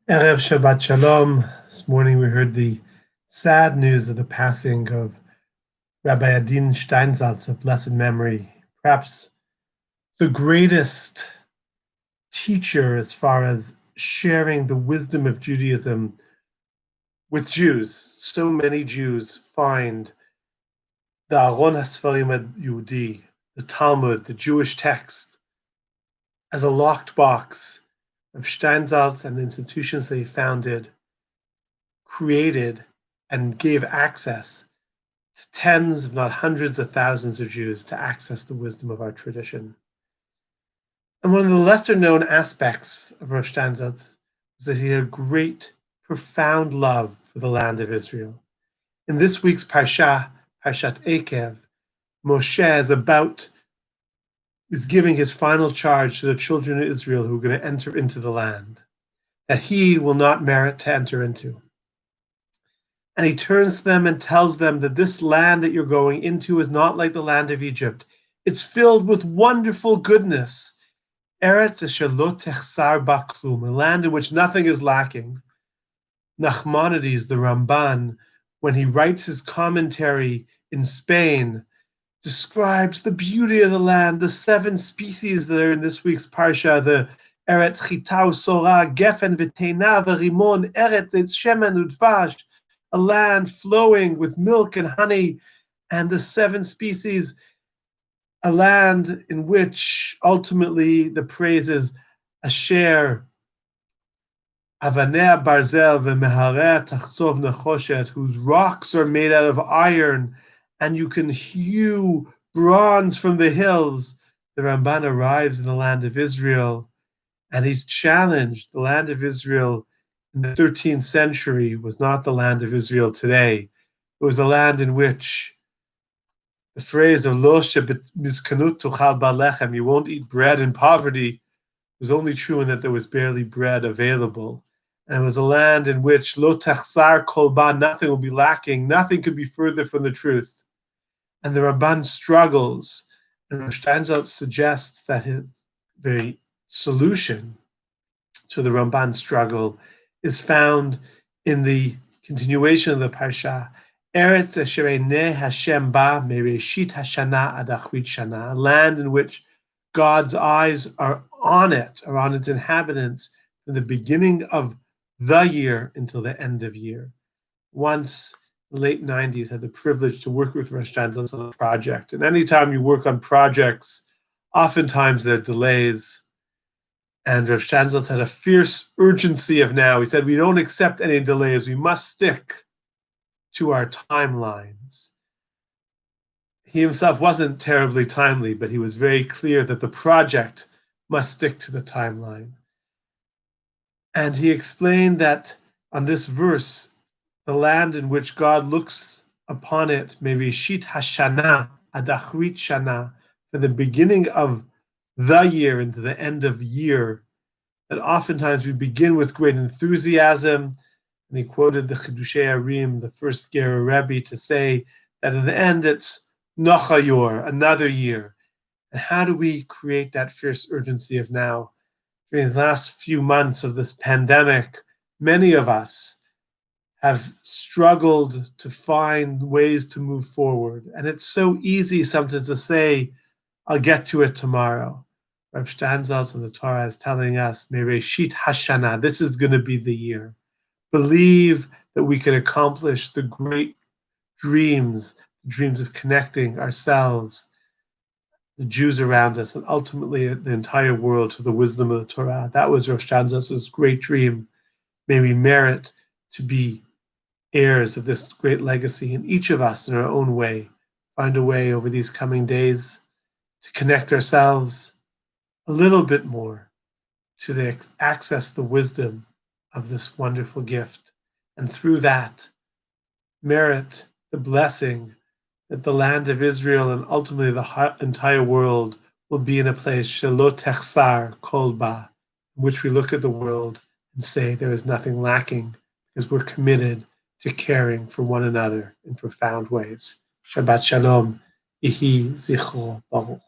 Erev Shabbat Shalom. This morning we heard the sad news of the passing of Rabbi Adin Steinsaltz of blessed memory, perhaps the greatest teacher as far as sharing the wisdom of Judaism with Jews. So many Jews find the Aron HaSfarim Yehudi, the Talmud, the Jewish text, as a locked box of Steinsaltz and the institutions that he founded, created, and gave access to tens, if not hundreds of thousands of Jews to access the wisdom of our tradition. And one of the lesser known aspects of Rosh Steinsaltz was that he had a great, profound love for the land of Israel. In this week's Parshat Eikev, Moshe is giving his final charge to the children of Israel who are going to enter into the land that he will not merit to enter into. And he turns to them and tells them that this land that you're going into is not like the land of Egypt. It's filled with wonderful goodness. Eretz asher lo techsar ba klum, a land in which nothing is lacking. Nachmanides, the Ramban, when he writes his commentary in Spain, describes the beauty of the land, the 7 species that are in this week's Parsha, the Eretz Chitau, Sora, Gefen, V'teina, V'rimon, Eretz, Eitz Shemen, Udvash, a land flowing with milk and honey, and the 7 species, a land in which ultimately the praise is Asher, Avanea Barzel, V'mehareh Tachsov Nechoshet, whose rocks are made out of iron, and you can hew bronze from the hills. The Ramban arrives in the land of Israel, and he's challenged. The land of Israel in the 13th century was not the land of Israel today. It was a land in which the phrase of lo sheb'miskanut tuchal balechem, you won't eat bread in poverty, was only true in that there was barely bread available. And it was a land in which lo tachsar kol ba, nothing will be lacking, nothing could be further from the truth. And the Ramban struggles, and Steinsaltz suggests that the solution to the Ramban struggle is found in the continuation of the Parsha. Eretz asher einei Hashem ba mereshit hashana ad achrit shana, a land in which God's eyes are on its inhabitants, from the beginning of the year until the end of year. Once, in the late 90s, had the privilege to work with Rosh Steinsaltz on a project. And anytime you work on projects, oftentimes there are delays. And Rosh Steinsaltz had a fierce urgency of now. He said, we don't accept any delays. We must stick to our timelines. He himself wasn't terribly timely, but he was very clear that the project must stick to the timeline. And he explained that on this verse, the land in which God looks upon it, mereshit hashana ad achrit shana, from the beginning of the year into the end of year, that oftentimes we begin with great enthusiasm. And he quoted the Chidushei Arim, the first Ger Rabbi, to say that in the end it's Nochayor, another year. And how do we create that fierce urgency of now? During the last few months of this pandemic, many of us have struggled to find ways to move forward. And it's so easy sometimes to say, I'll get to it tomorrow. Rav Steinsaltz in the Torah is telling us, Mereshit Hashana, this is going to be the year. Believe that we can accomplish the great dreams of connecting ourselves, the Jews around us, and ultimately the entire world to the wisdom of the Torah. That was Rav Steinsaltz's great dream. May we merit to be heirs of this great legacy, and each of us in our own way find a way over these coming days to connect ourselves a little bit more to access the wisdom of this wonderful gift, and through that merit the blessing that the land of Israel and ultimately the entire world will be in a place shelo techsar kol ba, in which we look at the world and say there is nothing lacking, because we're committed to caring for one another in profound ways. Shabbat Shalom. Yehi Zichro Baruch.